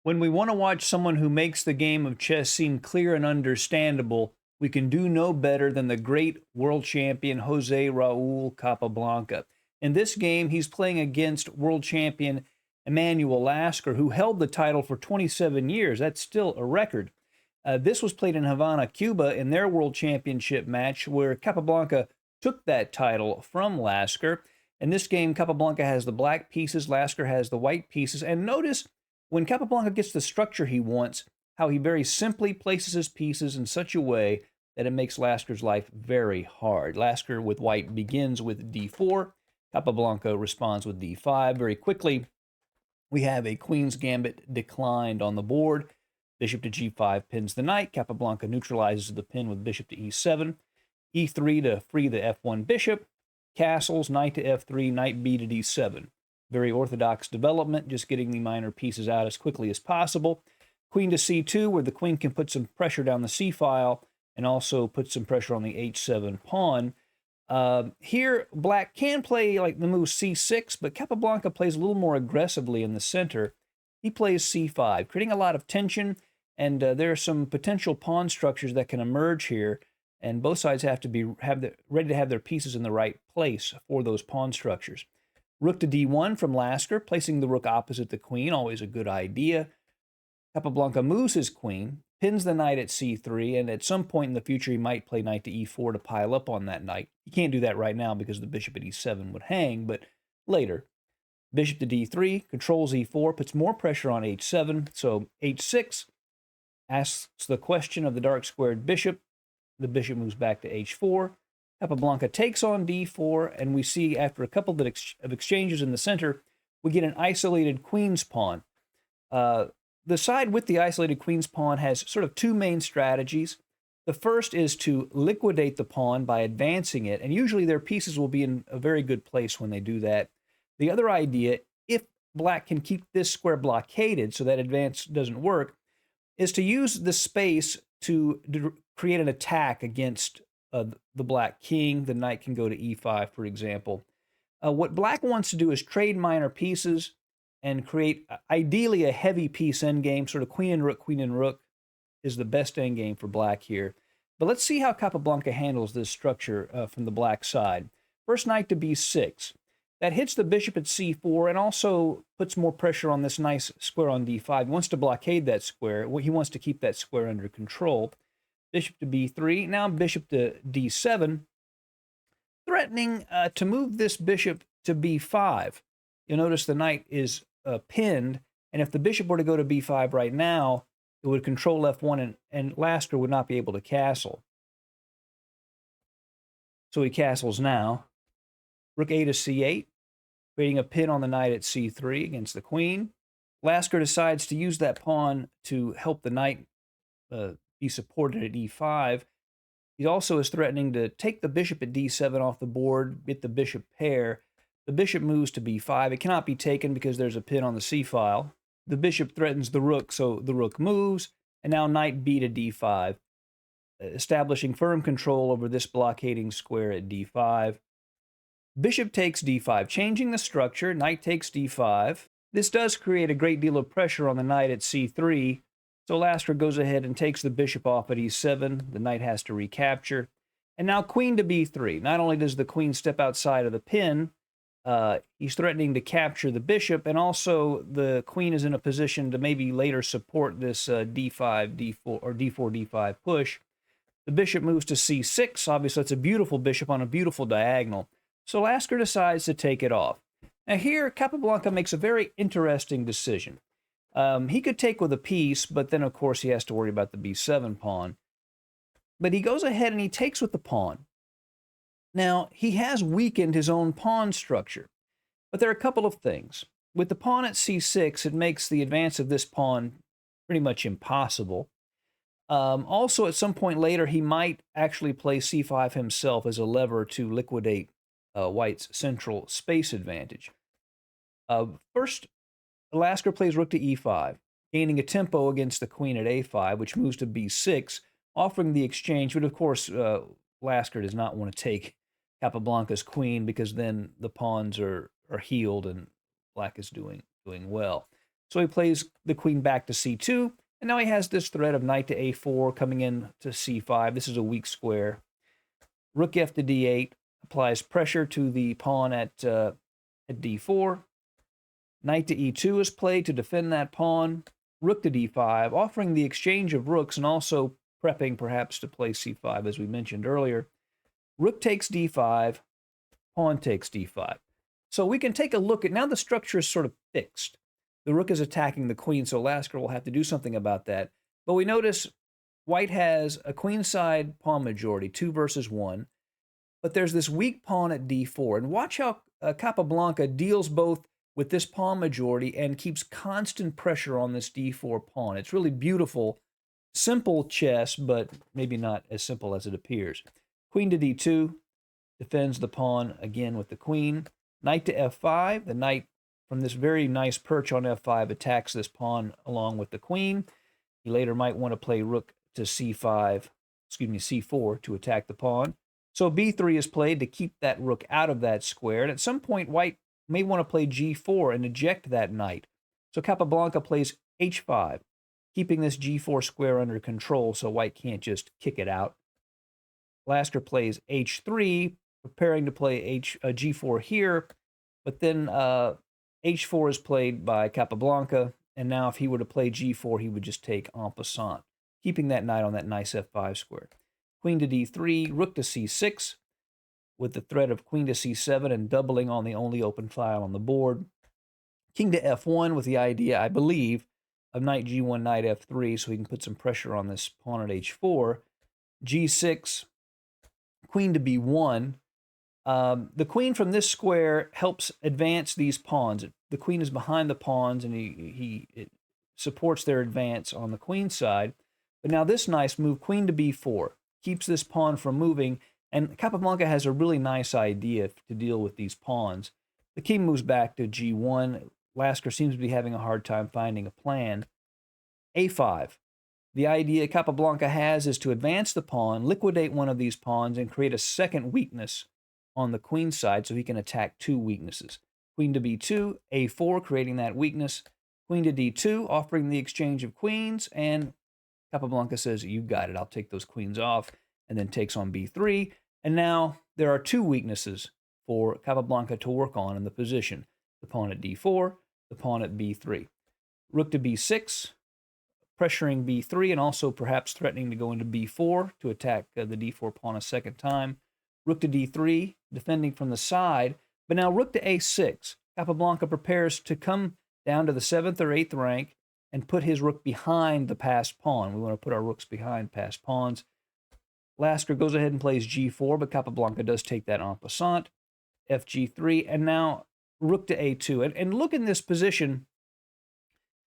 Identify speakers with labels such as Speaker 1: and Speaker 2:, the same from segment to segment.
Speaker 1: When we want to watch someone who makes the game of chess seem clear and understandable, we can do no better than the great world champion Jose Raul Capablanca. In this game, he's playing against world champion Emmanuel Lasker, who held the title for 27 years. That's still a record. This was played in Havana, Cuba, in their world championship match, where Capablanca took that title from Lasker. In this game, Capablanca has the black pieces, Lasker has the white pieces. And notice when Capablanca gets the structure he wants, how he very simply places his pieces in such a way that it makes Lasker's life very hard. Lasker with white begins with d4. Capablanca responds with d5. Very quickly, we have a queen's gambit declined on the board. Bishop to g5 pins the knight. Capablanca neutralizes the pin with bishop to e7. e3 to free the f1 bishop. Castles, knight to f3, knight b to d7. Very orthodox development, just getting the minor pieces out as quickly as possible. Queen to c2, where the queen can put some pressure down the c-file and also put some pressure on the h7 pawn. Here, black can play like the move c6, but Capablanca plays a little more aggressively in the center. He plays c5, creating a lot of tension, and there are some potential pawn structures that can emerge here, and both sides have to be ready to have their pieces in the right place for those pawn structures. Rook to d1 from Lasker, placing the rook opposite the queen, always a good idea. Capablanca moves his queen, pins the knight at c3, and at some point in the future he might play knight to e4 to pile up on that knight. He can't do that right now because the bishop at e7 would hang, but later. Bishop to d3, controls e4, puts more pressure on h7, so h6 asks the question of the dark squared bishop. The bishop moves back to h4. Capablanca takes on d4, and we see after a couple of exchanges in the center, we get an isolated queen's pawn. The side with the isolated queen's pawn has sort of two main strategies. The first is to liquidate the pawn by advancing it, and usually their pieces will be in a very good place when they do that. The other idea, if black can keep this square blockaded so that advance doesn't work, is to use the space to create an attack against the black king. The knight can go to e5, for example. What black wants to do is trade minor pieces and create, ideally, a heavy piece endgame. Sort of queen and rook is the best endgame for black here. But let's see how Capablanca handles this structure from the black side. First, knight to b6. That hits the bishop at c4 and also puts more pressure on this nice square on d5. He wants to blockade that square. He wants to keep that square under control. Bishop to b3. Now bishop to d7, threatening to move this bishop to b5. You'll notice the knight is pinned, and if the bishop were to go to b5 right now, it would control f1, and Lasker would not be able to castle. So he castles now. Rook a to c8, creating a pin on the knight at c3 against the queen. Lasker decides to use that pawn to help the knight be supported at e5. He also is threatening to take the bishop at d7 off the board, get the bishop pair. The bishop moves to b5. It cannot be taken because there's a pin on the c-file. The bishop threatens the rook, so the rook moves, and now knight b to d5, establishing firm control over this blockading square at d5. Bishop takes d5, changing the structure. Knight takes d5. This does create a great deal of pressure on the knight at c3, so Lasker goes ahead and takes the bishop off at e7. The knight has to recapture. And now queen to b3. Not only does the queen step outside of the pin, he's threatening to capture the bishop, and also the queen is in a position to maybe later support this d5, d4, or d4, d5 push. The bishop moves to c6. Obviously, it's a beautiful bishop on a beautiful diagonal. So Lasker decides to take it off. Now here, Capablanca makes a very interesting decision. He could take with a piece, but then, of course, he has to worry about the b7 pawn. But he goes ahead and he takes with the pawn. Now, he has weakened his own pawn structure, but there are a couple of things. With the pawn at c6, it makes the advance of this pawn pretty much impossible. Also, at some point later, he might actually play c5 himself as a lever to liquidate White's central space advantage. First, Lasker plays rook to e5, gaining a tempo against the queen at a5, which moves to b6, offering the exchange. But of course, Lasker does not want to take Capablanca's queen because then the pawns are healed and black is doing well. So he plays the queen back to c2, and now he has this threat of knight to a4 coming in to c5. This is a weak square. Rook f to d8 applies pressure to the pawn at d4. Knight to e2 is played to defend that pawn. Rook to d5, offering the exchange of rooks and also prepping perhaps to play c5, as we mentioned earlier. Rook takes d5, pawn takes d5. So we can take a look at, now the structure is sort of fixed. The rook is attacking the queen, so Lasker will have to do something about that. But we notice white has a queenside pawn majority, 2 versus 1. But there's this weak pawn at d4. And watch how Capablanca deals both with this pawn majority and keeps constant pressure on this d4 pawn. It's really beautiful, simple chess, but maybe not as simple as it appears. Queen to d2 defends the pawn again with the queen. Knight to f5. The knight from this very nice perch on f5 attacks this pawn along with the queen. He later might want to play rook to c4 to attack the pawn. So b3 is played to keep that rook out of that square. And at some point, white may want to play g4 and eject that knight. So Capablanca plays h5, keeping this g4 square under control so white can't just kick it out. Lasker plays h3, preparing to play g4 here, but then h4 is played by Capablanca, and now if he were to play g4, he would just take en passant, keeping that knight on that nice f5 square. Queen to d3, rook to c6, with the threat of queen to c7 and doubling on the only open file on the board. King to f1 with the idea, I believe, of knight g1, knight f3, so he can put some pressure on this pawn at h4. g6, queen to b1. The queen from this square helps advance these pawns. The queen is behind the pawns, and it supports their advance on the queen side. But now this nice move, queen to b4, keeps this pawn from moving, and Capablanca has a really nice idea to deal with these pawns. The king moves back to g1. Lasker seems to be having a hard time finding a plan. a5. The idea Capablanca has is to advance the pawn, liquidate one of these pawns, and create a second weakness on the queen side so he can attack 2 weaknesses. Queen to b2, a4, creating that weakness. Queen to d2, offering the exchange of queens, and Capablanca says, you got it, I'll take those queens off, and then takes on b3. And now there are 2 weaknesses for Capablanca to work on in the position. The pawn at d4, the pawn at b3. Rook to b6, pressuring b3, and also perhaps threatening to go into b4 to attack the d4 pawn a second time. Rook to d3, defending from the side. But now rook to a6. Capablanca prepares to come down to the 7th or 8th rank and put his rook behind the passed pawn. We want to put our rooks behind passed pawns. Lasker goes ahead and plays g4, but Capablanca does take that en passant. fg3, and now rook to a2. And look in this position,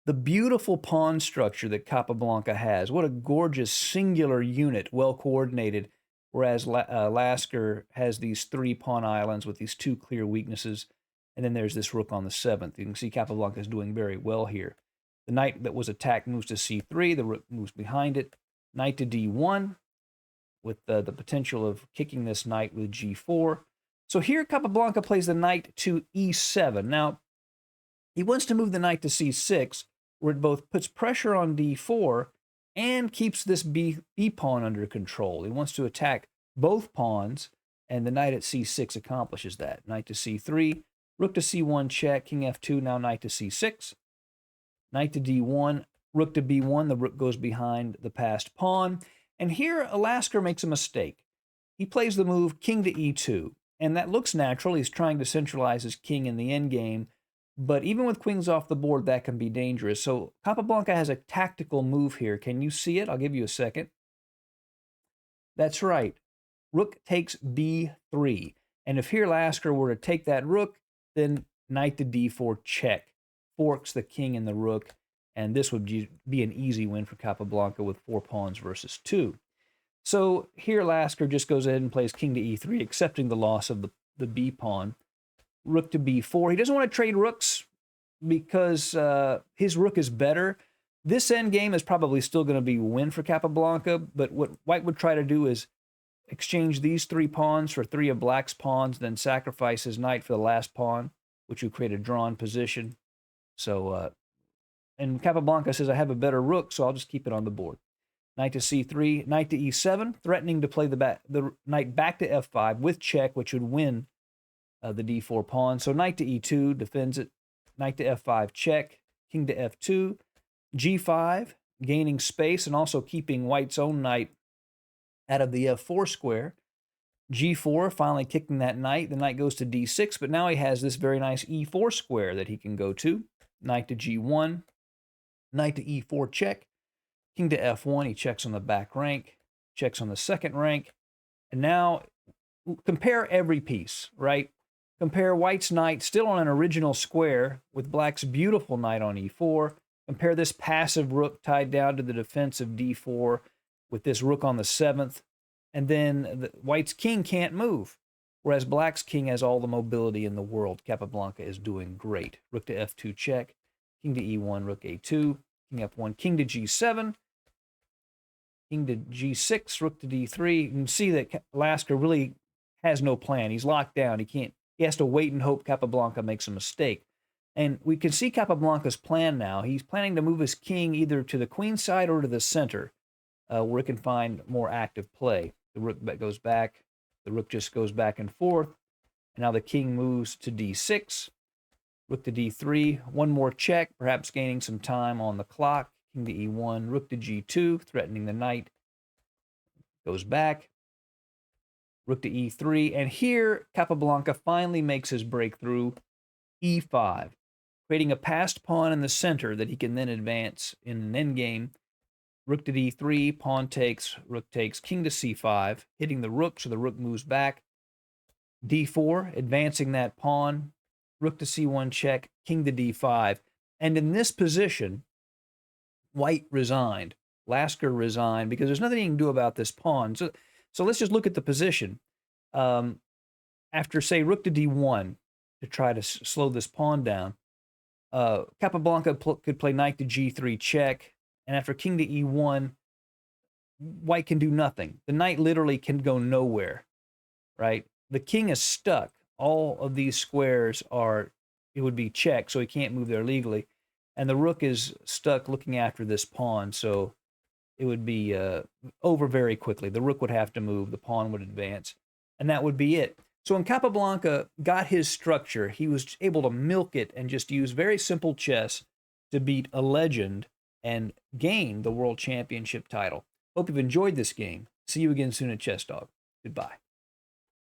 Speaker 1: the beautiful pawn structure that Capablanca has. What a gorgeous singular unit, well coordinated, whereas Lasker has these 3 pawn islands with these 2 clear weaknesses, and then there's this rook on the 7th. You can see Capablanca is doing very well here. The knight that was attacked moves to c3, the rook moves behind it. Knight to d1, with the potential of kicking this knight with g4. So here Capablanca plays the knight to e7. Now, he wants to move the knight to c6, where it both puts pressure on d4 and keeps this b pawn under control. He wants to attack both pawns, and the knight at c6 accomplishes that. Knight to c3, rook to c1 check, king f2, now knight to c6. Knight to d1, rook to b1, the rook goes behind the passed pawn. And here, Lasker makes a mistake. He plays the move king to e2, and that looks natural. He's trying to centralize his king in the endgame, but even with queens off the board, that can be dangerous. So Capablanca has a tactical move here. Can you see it? I'll give you a second. That's right. Rook takes b3. And if here Lasker were to take that rook, then knight to d4 check, forks the king and the rook, and this would be an easy win for Capablanca with 4 pawns versus 2. So here Lasker just goes ahead and plays king to e3, accepting the loss of the b pawn. Rook to b4. He doesn't want to trade rooks because his rook is better. This endgame is probably still going to be a win for Capablanca, but what white would try to do is exchange these 3 pawns for 3 of black's pawns, then sacrifice his knight for the last pawn, which would create a drawn position. So And Capablanca says, I have a better rook, so I'll just keep it on the board. Knight to c3, knight to e7, threatening to play the knight back to f5 with check, which would win the d4 pawn. So knight to e2 defends it. Knight to f5 check, king to f2, g5, gaining space and also keeping white's own knight out of the f4 square. g4, finally kicking that knight. The knight goes to d6, but now he has this very nice e4 square that he can go to. Knight to g1, knight to e4 check, king to f1, he checks on the back rank, checks on the second rank, and now compare every piece, right? Compare white's knight still on an original square with black's beautiful knight on e4. Compare this passive rook tied down to the defensive d4 with this rook on the 7th. And then white's king can't move, whereas black's king has all the mobility in the world. Capablanca is doing great. Rook to f2 check, king to e1, rook a2, king f1, king to g7, king to g6, rook to d3. You can see that Lasker really has no plan. He's locked down. He has to wait and hope Capablanca makes a mistake. And we can see Capablanca's plan now. He's planning to move his king either to the queen side or to the center, where it can find more active play. The rook goes back. The rook just goes back and forth. And now the king moves to d6. Rook to d3. One more check, perhaps gaining some time on the clock. King to e1. Rook to g2, threatening the knight. Goes back. Rook to e3. And here, Capablanca finally makes his breakthrough. e5, creating a passed pawn in the center that he can then advance in an endgame. Rook to d3, pawn takes, rook takes, king to c5, hitting the rook, so the rook moves back. d4, advancing that pawn. Rook to c1 check, king to d5. And in this position, white resigned. Lasker resigned because there's nothing he can do about this pawn. So let's just look at the position. After, say, rook to d1 to try to slow this pawn down, Capablanca could play knight to g3 check, and after king to e1, white can do nothing. The knight literally can go nowhere, right? The king is stuck. All of these squares it would be check, so he can't move there legally. And the rook is stuck looking after this pawn, so it would be over very quickly. The rook would have to move, the pawn would advance, and that would be it. So when Capablanca got his structure, he was able to milk it and just use very simple chess to beat a legend and gain the World Championship title. Hope you've enjoyed this game. See you again soon at Chess Dog. Goodbye.